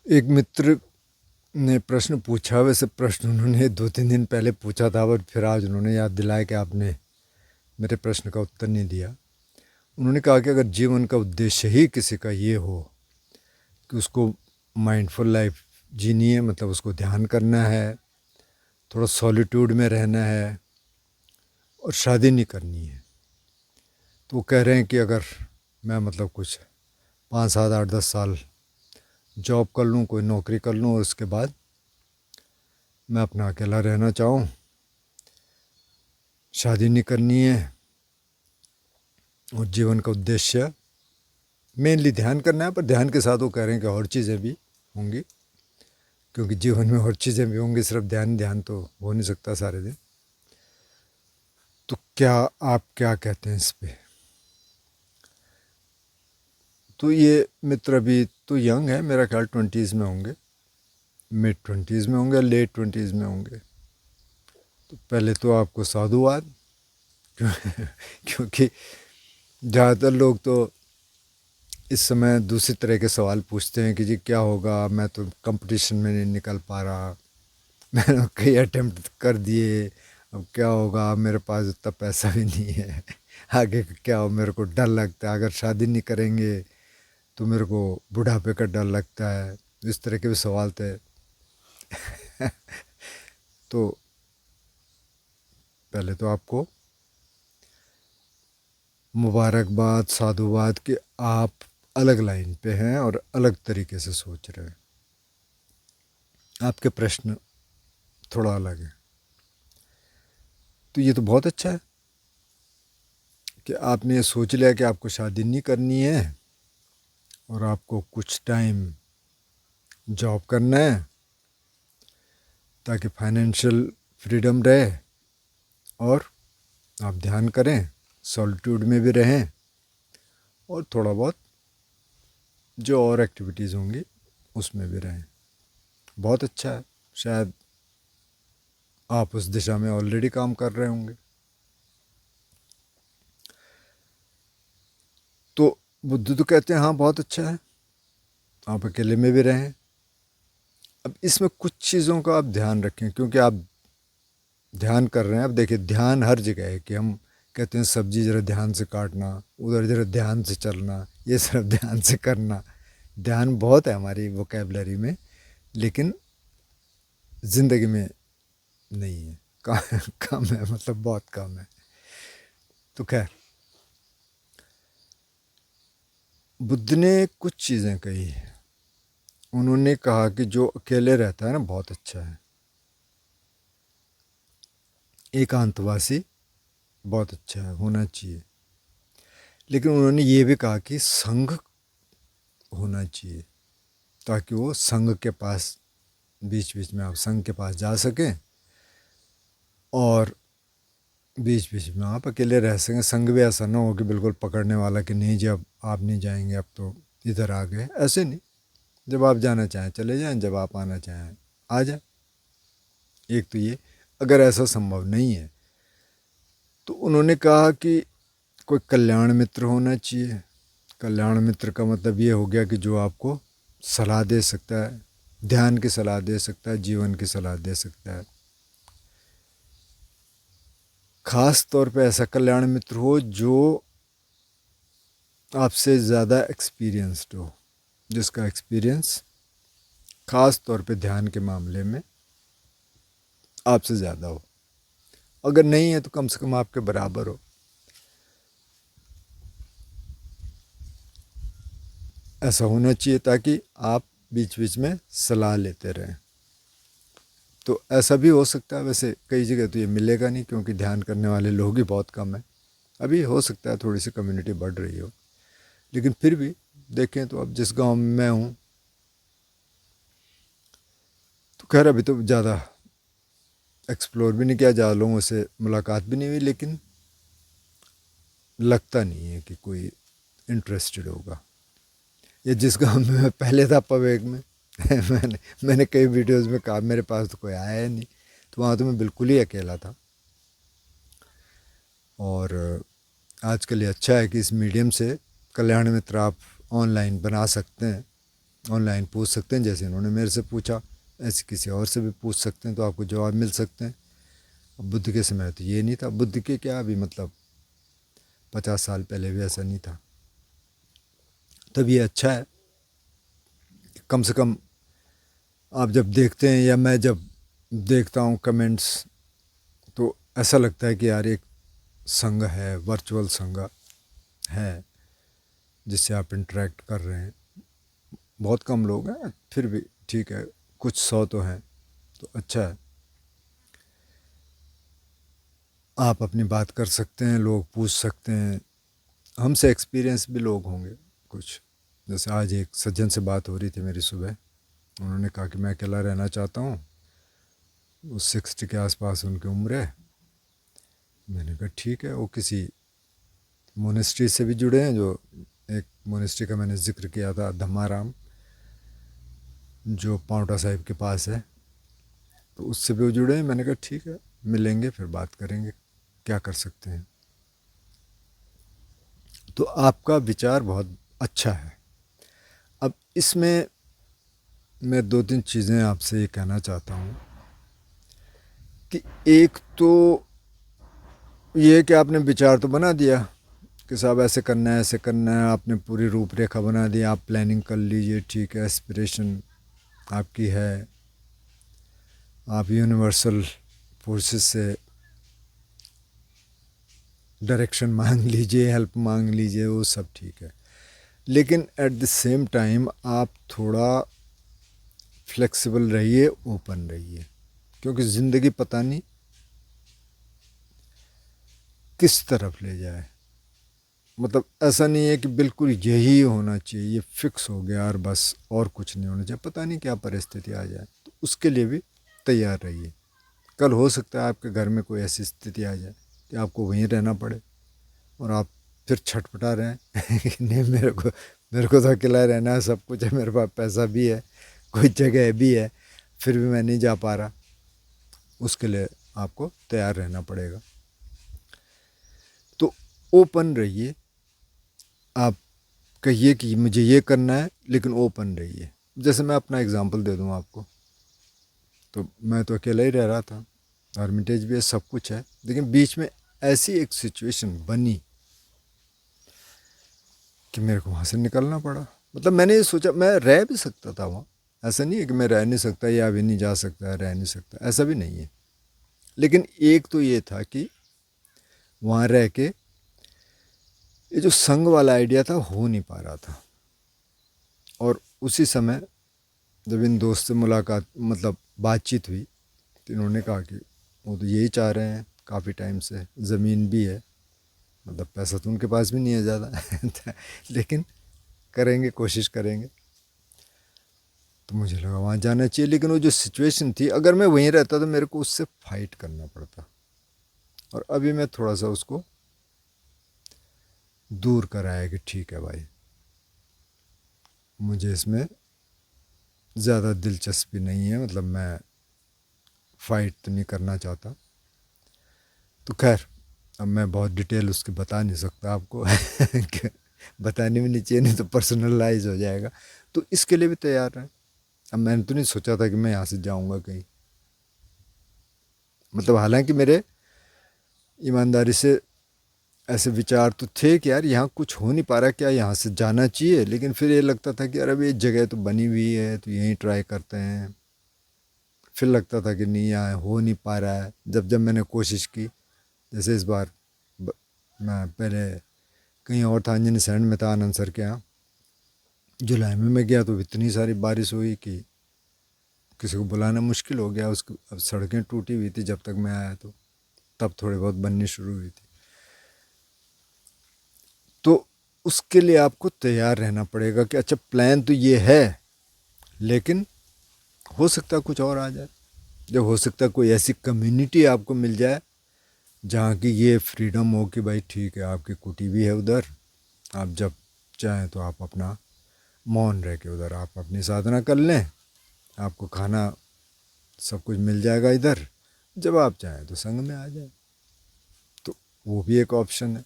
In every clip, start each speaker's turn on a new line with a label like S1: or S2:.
S1: एक मित्र ने प्रश्न पूछा। वैसे प्रश्न उन्होंने 2-3 दिन पहले पूछा था, और फिर आज उन्होंने याद दिलाया कि आपने मेरे प्रश्न का उत्तर नहीं दिया। उन्होंने कहा कि अगर जीवन का उद्देश्य ही किसी का ये हो कि उसको माइंडफुल लाइफ जीनी है, मतलब उसको ध्यान करना है, थोड़ा सॉलिट्यूड में रहना है और शादी नहीं करनी है, तो वो कह रहे हैं कि अगर मैं मतलब कुछ 5, 7, 8, 10 साल जॉब कर लूँ, कोई नौकरी कर लूँ, और उसके बाद मैं अपना अकेला रहना चाहूँ, शादी नहीं करनी है, और जीवन का उद्देश्य मेनली ध्यान करना है। पर ध्यान के साथ वो कह रहे हैं कि और चीज़ें भी होंगी, क्योंकि जीवन में और चीज़ें भी होंगी, सिर्फ ध्यान ध्यान तो हो नहीं सकता सारे दिन। तो क्या आप क्या कहते हैं इस पे? तो ये मित्र अभी तो यंग है, मेरा ख्याल 20s में होंगे, मिड 20s में होंगे, लेट 20s में होंगे। तो पहले तो आपको साधुवाद क्योंकि ज़्यादातर लोग तो इस समय दूसरी तरह के सवाल पूछते हैं कि जी क्या होगा, मैं तो कंपटीशन में नहीं निकल पा रहा, मैंने कई अटेम्प्ट कर दिए, अब क्या होगा, मेरे पास इतना पैसा भी नहीं है, आगे का क्या हो, मेरे को डर लगता है, अगर शादी नहीं करेंगे तो मेरे को बुढ़ापे का डर लगता है। इस तरह के भी सवाल थे। तो पहले तो आपको मुबारकबाद, साधुवाद कि आप अलग लाइन पे हैं और अलग तरीके से सोच रहे हैं। आपके प्रश्न थोड़ा अलग है। तो ये तो बहुत अच्छा है कि आपने ये सोच लिया कि आपको शादी नहीं करनी है और आपको कुछ टाइम जॉब करना है ताकि फाइनेंशियल फ्रीडम रहे, और आप ध्यान करें, सॉलिट्यूड में भी रहें, और थोड़ा बहुत जो और एक्टिविटीज़ होंगी उसमें भी रहें। बहुत अच्छा है। शायद आप उस दिशा में ऑलरेडी काम कर रहे होंगे। तो बुद्ध तो कहते हैं हाँ बहुत अच्छा है, आप अकेले में भी रहें। अब इसमें कुछ चीज़ों का आप ध्यान रखें, क्योंकि आप ध्यान कर रहे हैं। अब देखिए, ध्यान हर जगह है कि हम कहते हैं सब्जी ज़रा ध्यान से काटना, उधर ज़रा ध्यान से चलना, ये सब ध्यान से करना। ध्यान बहुत है हमारी वोकेबलरी में, लेकिन ज़िंदगी में नहीं है। कम है, मतलब बहुत कम है। तो खैर, बुद्ध ने कुछ चीज़ें कही। उन्होंने कहा कि जो अकेले रहता है ना, बहुत अच्छा है, एकांतवासी बहुत अच्छा है, होना चाहिए। लेकिन उन्होंने ये भी कहा कि संघ होना चाहिए, ताकि वो संघ के पास, बीच बीच में आप संघ के पास जा सकें, और बीच बीच में आप अकेले रह सकें। संघ भी ऐसा ना हो कि बिल्कुल पकड़ने वाला कि नहीं जी अब आप नहीं जाएंगे, अब तो इधर आ गए, ऐसे नहीं। जब आप जाना चाहें चले जाएं, जब आप आना चाहें आ जाए। एक तो ये, अगर ऐसा संभव नहीं है तो उन्होंने कहा कि कोई कल्याण मित्र होना चाहिए। कल्याण मित्र का मतलब ये हो गया कि जो आपको सलाह दे सकता है, ध्यान की सलाह दे सकता है, जीवन की सलाह दे सकता है। ख़ास तौर पे ऐसा कल्याण मित्र हो जो आपसे ज़्यादा एक्सपीरियंस्ड हो, जिसका एक्सपीरियंस ख़ास तौर पे ध्यान के मामले में आपसे ज़्यादा हो। अगर नहीं है तो कम से कम आपके बराबर हो। ऐसा होना चाहिए ताकि आप बीच बीच में सलाह लेते रहें। तो ऐसा भी हो सकता है, वैसे कई जगह तो ये मिलेगा नहीं, क्योंकि ध्यान करने वाले लोग ही बहुत कम हैं। अभी हो सकता है थोड़ी सी कम्युनिटी बढ़ रही हो, लेकिन फिर भी देखें तो अब जिस गांव में मैं हूँ, तो खैर अभी तो ज़्यादा एक्सप्लोर भी नहीं किया, ज़्यादा लोगों से मुलाकात भी नहीं हुई, लेकिन लगता नहीं है कि कोई इंटरेस्टेड होगा। ये जिस गांव में मैं पहले था, पवेग में मैंने कई वीडियोस में कहा मेरे पास तो कोई आया ही नहीं, तो वहाँ तो मैं बिल्कुल ही अकेला था। और आजकल ये अच्छा है कि इस मीडियम से कल्याण मित्र आप ऑनलाइन बना सकते हैं, ऑनलाइन पूछ सकते हैं, जैसे इन्होंने मेरे से पूछा, ऐसे किसी और से भी पूछ सकते हैं तो आपको जवाब मिल सकते हैं। अब बुद्ध के समय तो ये नहीं था, बुद्ध के क्या अभी मतलब 50 साल पहले भी ऐसा नहीं था। तब ये अच्छा है, कम से कम आप जब देखते हैं या मैं जब देखता हूँ कमेंट्स, तो ऐसा लगता है कि यार एक संघ है, वर्चुअल संघ है जिससे आप इंटरेक्ट कर रहे हैं। बहुत कम लोग हैं, फिर भी ठीक है, कुछ 100 तो हैं, तो अच्छा है। आप अपनी बात कर सकते हैं, लोग पूछ सकते हैं, हमसे एक्सपीरियंस भी लोग होंगे कुछ। जैसे आज एक सज्जन से बात हो रही थी मेरी सुबह, उन्होंने कहा कि मैं अकेला रहना चाहता हूँ, वो 60 के आसपास उनकी उम्र है। मैंने कहा ठीक है, वो किसी मोनेस्ट्री से भी जुड़े हैं, जो एक मोनेस्ट्री का मैंने जिक्र किया था, धम्माराम, जो पाउंटा साहिब के पास है, तो उससे भी वो जुड़े हैं। मैंने कहा ठीक है, मिलेंगे फिर बात करेंगे क्या कर सकते हैं। तो आपका विचार बहुत अच्छा है। अब इसमें मैं 2-3 चीज़ें आपसे ये कहना चाहता हूँ कि एक तो ये कि आपने विचार तो बना दिया कि साहब ऐसे करना है, ऐसे करना है, आपने पूरी रूपरेखा बना दी, आप प्लानिंग कर लीजिए, ठीक है, एस्पिरेशन आपकी है, आप यूनिवर्सल फोर्सेस से डायरेक्शन मांग लीजिए, हेल्प मांग लीजिए, वो सब ठीक है। लेकिन एट द सेम टाइम आप थोड़ा फ्लेक्सिबल रहिए, ओपन रहिए, क्योंकि ज़िंदगी पता नहीं किस तरफ ले जाए। मतलब ऐसा नहीं है कि बिल्कुल यही होना चाहिए, ये फिक्स हो गया और बस और कुछ नहीं होना चाहिए, पता नहीं क्या परिस्थिति आ जाए, तो उसके लिए भी तैयार रहिए। कल हो सकता है आपके घर में कोई ऐसी स्थिति आ जाए कि आपको वहीं रहना पड़े और आप फिर छटपटा रहे हैं कि नहीं, मेरे को तो अकेला रहना है, सब कुछ है, मेरे पास पैसा भी है, कोई जगह भी है, फिर भी मैं नहीं जा पा रहा। उसके लिए आपको तैयार रहना पड़ेगा। तो ओपन रहिए, आप कहिए कि मुझे ये करना है, लेकिन ओपन रहिए। जैसे मैं अपना एग्जांपल दे दूँ आपको, तो मैं तो अकेला ही रह रहा था, हर्मिटेज भी है, सब कुछ है, लेकिन बीच में ऐसी एक सिचुएशन बनी कि मेरे को वहाँ से निकलना पड़ा। मतलब मैंने ये सोचा मैं रह भी सकता था वहाँ, ऐसा नहीं है कि मैं रह नहीं सकता या अभी नहीं जा सकता, रह नहीं सकता, ऐसा भी नहीं है। लेकिन एक तो ये था कि वहाँ रह के ये जो संग वाला आइडिया था हो नहीं पा रहा था। और उसी समय जब इन दोस्त से मुलाकात मतलब बातचीत हुई, तो इन्होंने कहा कि वो तो यही चाह रहे हैं काफ़ी टाइम से, ज़मीन भी है, मतलब पैसा तो उनके पास भी नहीं है ज़्यादा लेकिन करेंगे, कोशिश करेंगे। तो मुझे लगा वहाँ जाना चाहिए, लेकिन वो जो सिचुएशन थी, अगर मैं वहीं रहता तो मेरे को उससे फाइट करना पड़ता, और अभी मैं थोड़ा सा उसको दूर कराया कि ठीक है भाई, मुझे इसमें ज़्यादा दिलचस्पी नहीं है, मतलब मैं फ़ाइट तो नहीं करना चाहता। तो खैर, अब मैं बहुत डिटेल उसके बता नहीं सकता आपको बतानी भी नहीं चाहिए, नहीं तो पर्सनलाइज हो जाएगा। तो इसके लिए भी तैयार है। अब मैंने तो नहीं सोचा था कि मैं यहाँ से जाऊँगा कहीं, मतलब हालांकि मेरे ईमानदारी से ऐसे विचार तो थे कि यार यहाँ कुछ हो नहीं पा रहा, क्या यहाँ से जाना चाहिए, लेकिन फिर ये लगता था कि यार अभी जगह तो बनी हुई है, तो यहीं ट्राई करते हैं। फिर लगता था कि नहीं, यहाँ हो नहीं पा रहा है। जब जब मैंने कोशिश की, जैसे इस बार मैं पहले कहीं और था, अंजनी सैंड में था आनंद सर के यहाँ, जुलाई में मैं गया तो इतनी सारी बारिश हुई कि किसी को बुलाना मुश्किल हो गया। उसकी अब सड़कें टूटी हुई थी जब तक मैं आया, तो तब थोड़ी बहुत बननी शुरू हुई थी। तो उसके लिए आपको तैयार रहना पड़ेगा कि अच्छा प्लान तो ये है, लेकिन हो सकता है कुछ और आ जाए। जब हो सकता है कोई ऐसी कम्युनिटी आपको मिल जाए जहाँ की ये फ्रीडम हो कि भाई ठीक है, आपकी कुटी भी है उधर, आप जब चाहें तो आप अपना मौन रह के उधर आप अपनी साधना कर लें, आपको खाना सब कुछ मिल जाएगा इधर, जब आप चाहें तो संग में आ जाए, तो वो भी एक ऑप्शन है।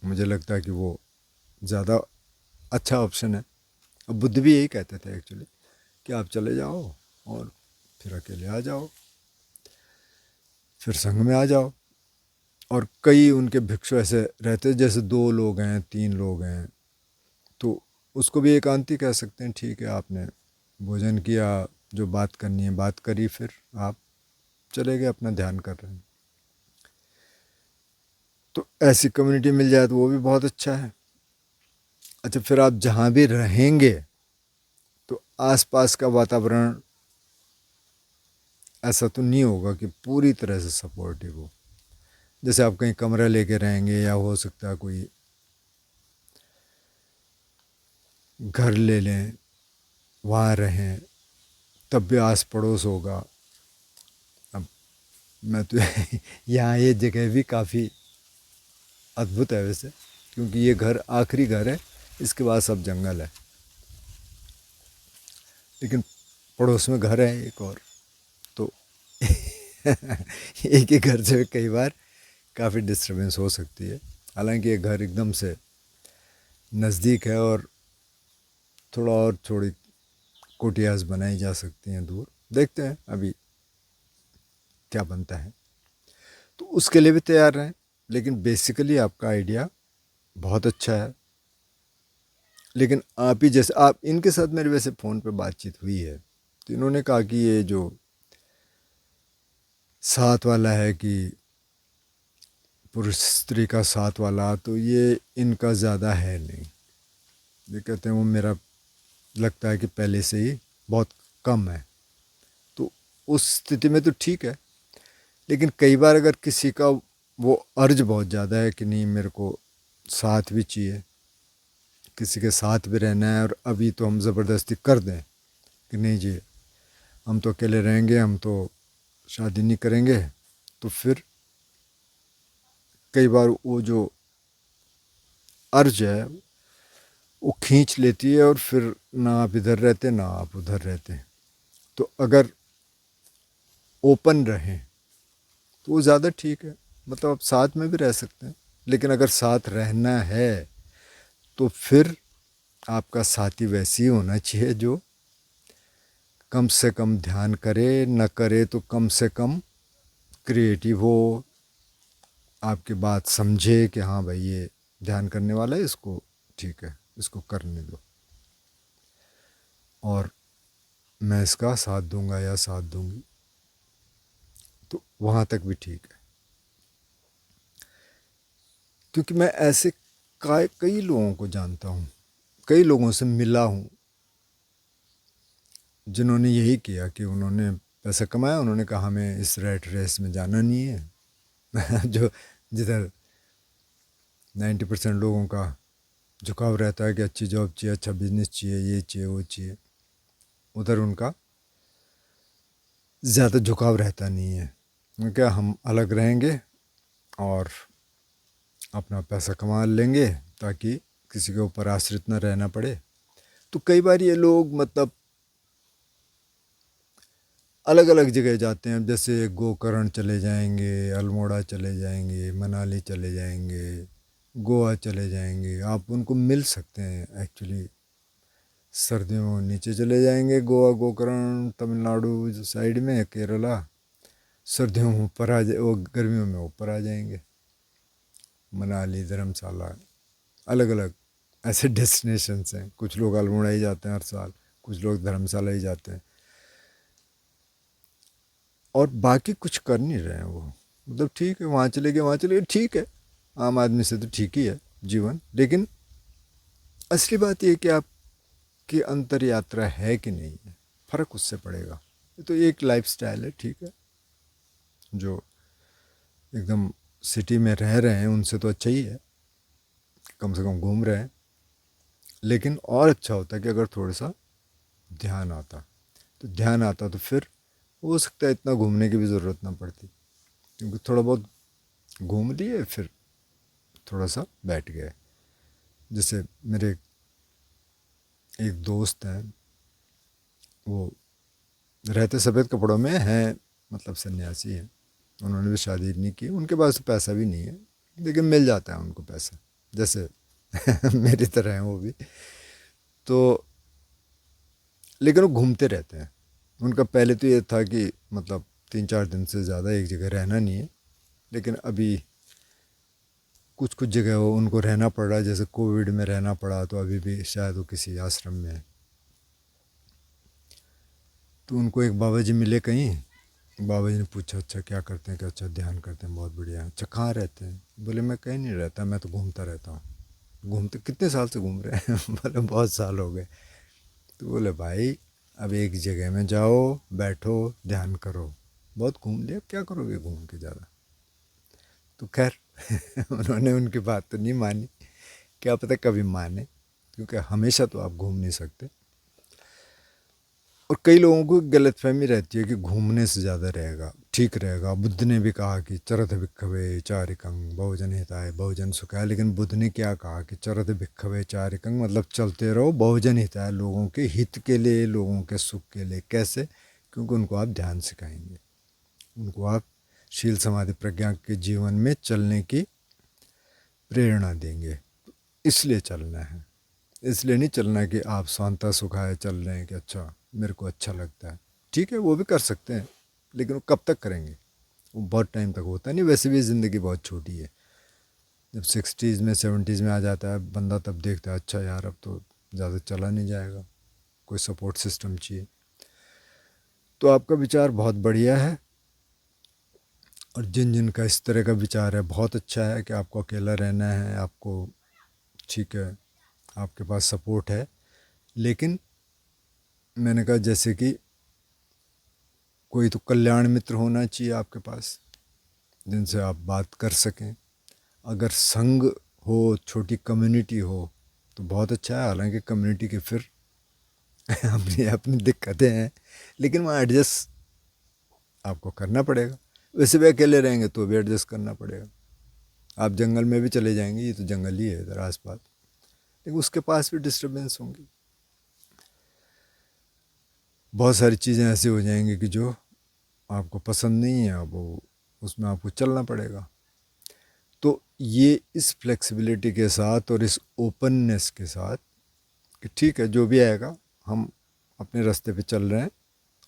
S1: मुझे लगता है कि वो ज़्यादा अच्छा ऑप्शन है। अब बुद्ध भी यही कहते थे एक्चुअली कि आप चले जाओ और फिर अकेले आ जाओ, फिर संघ में आ जाओ। और कई उनके भिक्षु ऐसे रहते जैसे 2 लोग हैं 3 लोग हैं, तो उसको भी एकांती कह सकते हैं। ठीक है, आपने भोजन किया, जो बात करनी है बात करी, फिर आप चले गए अपना ध्यान कर रहे हैं। तो ऐसी कम्युनिटी मिल जाए तो वो भी बहुत अच्छा है। अच्छा, फिर आप जहाँ भी रहेंगे तो आसपास का वातावरण ऐसा तो नहीं होगा कि पूरी तरह से सपोर्टिव हो। जैसे आप कहीं कमरा लेके रहेंगे या हो सकता है कोई घर ले लें, वहाँ रहें, तब भी आस पड़ोस होगा। अब मैं तो यहाँ ये जगह भी काफ़ी अद्भुत है वैसे, क्योंकि ये घर आखिरी घर है, इसके बाद सब जंगल है। लेकिन पड़ोस में घर है एक और, तो एक ही घर से कई बार काफ़ी डिस्टर्बेंस हो सकती है। हालांकि ये घर एकदम से नज़दीक है और थोड़ा और थोड़ी कोठियास बनाई जा सकती हैं दूर। देखते हैं अभी क्या बनता है, तो उसके लिए भी तैयार रहें। लेकिन बेसिकली आपका आइडिया बहुत अच्छा है। लेकिन आप ही जैसे, आप इनके साथ मेरे वैसे फ़ोन पे बातचीत हुई है, तो इन्होंने कहा कि ये जो साथ वाला है कि पुरुष स्त्री का साथ वाला, तो ये इनका ज़्यादा है नहीं। ये कहते हैं वो मेरा लगता है कि पहले से ही बहुत कम है। तो उस स्थिति में तो ठीक है, लेकिन कई बार अगर किसी का वो अर्ज बहुत ज़्यादा है कि नहीं मेरे को साथ भी चाहिए, किसी के साथ भी रहना है, और अभी तो हम ज़बरदस्ती कर दें कि नहीं जी हम तो अकेले रहेंगे, हम तो शादी नहीं करेंगे, तो फिर कई बार वो जो अर्ज है वो खींच लेती है, और फिर ना आप इधर रहते ना आप उधर रहते। तो अगर ओपन रहें तो वो ज़्यादा ठीक है। मतलब आप साथ में भी रह सकते हैं, लेकिन अगर साथ रहना है तो फिर आपका साथी वैसे ही होना चाहिए जो कम से कम ध्यान करे, न करे तो कम से कम क्रिएटिव हो, आपकी बात समझे कि हाँ भाई ये ध्यान करने वाला है, इसको ठीक है इसको करने दो, और मैं इसका साथ दूंगा या साथ दूंगी, तो वहाँ तक भी ठीक है। क्योंकि मैं ऐसे कई लोगों को जानता हूँ, कई लोगों से मिला हूँ जिन्होंने यही किया कि उन्होंने पैसा कमाया, उन्होंने कहा हमें इस रेट रेस में जाना नहीं है जो जिधर 90% लोगों का झुकाव रहता है कि अच्छी जॉब चाहिए, अच्छा बिजनेस चाहिए, ये चाहिए वो चाहिए, उधर उनका ज़्यादा झुकाव रहता नहीं है। क्या हम अलग रहेंगे और अपना पैसा कमा लेंगे ताकि किसी के ऊपर आश्रित न रहना पड़े। तो कई बार ये लोग मतलब अलग अलग जगह जाते हैं, जैसे गोकर्ण चले जाएंगे, अल्मोड़ा चले जाएंगे, मनाली चले जाएंगे, गोवा चले जाएंगे। आप उनको मिल सकते हैं एक्चुअली। सर्दियों में नीचे चले जाएंगे, गोवा गोकर्ण तमिलनाडु साइड में, केरला। सर्दियों में ऊपर आ जाए, वो गर्मियों में ऊपर आ जाएंगे, मनाली धर्मशाला, अलग अलग ऐसे डेस्टिनेशंस हैं। कुछ लोग अल्मोड़ा ही जाते हैं हर साल, कुछ लोग धर्मशाला ही जाते हैं, और बाकी कुछ कर नहीं रहे हैं वो। मतलब ठीक है वहाँ चले गए, वहाँ चले गए, ठीक है, आम आदमी से तो ठीक ही है जीवन। लेकिन असली बात ये कि आपकी अंतर यात्रा है कि नहीं है, फ़र्क उससे पड़ेगा। ये तो एक लाइफ स्टाइल है, ठीक है, जो एकदम सिटी में रह रहे हैं उनसे तो अच्छा ही है, कम से कम घूम रहे हैं। लेकिन और अच्छा होता कि अगर थोड़ा सा ध्यान आता, तो ध्यान आता तो फिर हो सकता है इतना घूमने की भी ज़रूरत ना पड़ती, क्योंकि थोड़ा बहुत घूम लिए फिर थोड़ा सा बैठ गए। जैसे मेरे एक दोस्त हैं, वो रहते सफ़ेद कपड़ों में हैं, मतलब सन्यासी हैं। उन्होंने भी शादी नहीं की, उनके पास तो पैसा भी नहीं है, लेकिन मिल जाता है उनको पैसा, जैसे मेरी तरह हैं वो भी। तो लेकिन वो घूमते रहते हैं। उनका पहले तो ये था कि मतलब 3-4 दिन से ज़्यादा एक जगह रहना नहीं है, लेकिन अभी कुछ कुछ जगह वो उनको रहना पड़ रहा है, जैसे कोविड में रहना पड़ा, तो अभी भी शायद वो किसी आश्रम में है। तो उनको एक बाबा जी मिले कहीं, बाबा जी ने पूछा अच्छा क्या करते हैं, कि अच्छा ध्यान करते हैं, बहुत बढ़िया। अच्छा कहाँ रहते हैं? बोले मैं कहीं नहीं रहता, मैं तो घूमता रहता हूँ। घूमते कितने साल से घूम रहे हैं? बोले बहुत साल हो गए। तो बोले भाई अब एक जगह में जाओ, बैठो, ध्यान करो। बहुत घूम लिया, क्या करोगे घूम के ज़्यादा? तो खैर उन्होंने उनकी बात तो नहीं मानी, क्या पता कभी माने, क्योंकि हमेशा तो आप घूम नहीं सकते। और कई लोगों को गलतफहमी रहती है कि घूमने से ज़्यादा रहेगा, ठीक रहेगा। बुद्ध ने भी कहा कि चरत भिक्खवे चारिकं बहुजन हिताय बहुजन सुखाय, लेकिन बुद्ध ने क्या कहा कि चरत भिक्खवे चारिकं मतलब चलते रहो बहुजन हिताय, लोगों के हित के लिए, लोगों के सुख के लिए। कैसे? क्योंकि उनको आप ध्यान सिखाएंगे, उनको आप शील समाधि प्रज्ञा के जीवन में चलने की प्रेरणा देंगे, इसलिए चलना है। इसलिए नहीं चलना कि आप शांता सुखाए चल रहे हैं कि अच्छा मेरे को अच्छा लगता है। ठीक है वो भी कर सकते हैं, लेकिन वो कब तक करेंगे? वो बहुत टाइम तक होता नहीं। वैसे भी ज़िंदगी बहुत छोटी है। जब 60s में 70s में आ जाता है बंदा, तब देखता है अच्छा यार अब तो ज़्यादा चला नहीं जाएगा, कोई सपोर्ट सिस्टम चाहिए। तो आपका विचार बहुत बढ़िया है, और जिन जिन का इस तरह का विचार है बहुत अच्छा है कि आपको अकेला रहना है, आपको ठीक है आपके पास सपोर्ट है। लेकिन मैंने कहा जैसे कि कोई तो कल्याण मित्र होना चाहिए आपके पास, जिनसे आप बात कर सकें। अगर संग हो, छोटी कम्युनिटी हो तो बहुत अच्छा है। हालांकि कम्युनिटी के फिर अपनी अपनी दिक्कतें हैं, लेकिन वहाँ एडजस्ट आपको करना पड़ेगा। वैसे भी अकेले रहेंगे तो भी एडजस्ट करना पड़ेगा। आप जंगल में भी चले जाएंगे, ये तो जंगल ही है इधर आसपास, लेकिन उसके पास भी डिस्टर्बेंस होंगी। बहुत सारी चीज़ें ऐसी हो जाएंगी कि जो आपको पसंद नहीं है, अब वो उसमें आपको चलना पड़ेगा। तो ये इस फ्लेक्सिबिलिटी के साथ और इस ओपननेस के साथ कि ठीक है जो भी आएगा हम अपने रास्ते पे चल रहे हैं,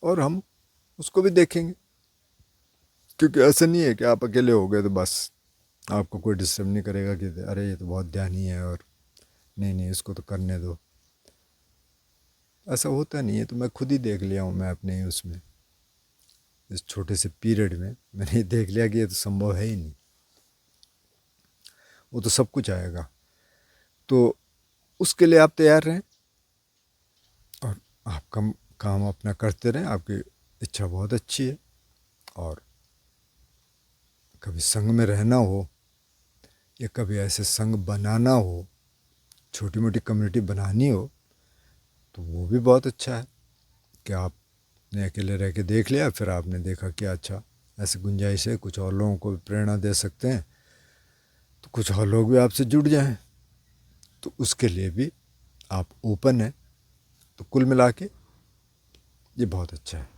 S1: और हम उसको भी देखेंगे। क्योंकि ऐसा नहीं है कि आप अकेले हो गए तो बस आपको कोई डिस्टर्ब नहीं करेगा कि अरे ये तो बहुत ध्यानी है और नहीं नहीं इसको तो करने दो। ऐसा होता नहीं है। तो मैं खुद ही देख लिया हूँ, मैं अपने ही उसमें इस छोटे से पीरियड में मैंने ये देख लिया कि ये तो संभव है ही नहीं, वो तो सब कुछ आएगा। तो उसके लिए आप तैयार रहें और आप काम अपना करते रहें। आपकी इच्छा बहुत अच्छी है, और कभी संग में रहना हो या कभी ऐसे संग बनाना हो, छोटी मोटी कम्युनिटी बनानी हो, तो वो भी बहुत अच्छा है कि आपने अकेले रह के देख लिया, फिर आपने देखा कि अच्छा ऐसी गुंजाइश है, कुछ और लोगों को भी प्रेरणा दे सकते हैं, तो कुछ और लोग भी आपसे जुड़ जाएं। तो उसके लिए भी आप ओपन हैं। तो कुल मिला के ये बहुत अच्छा है।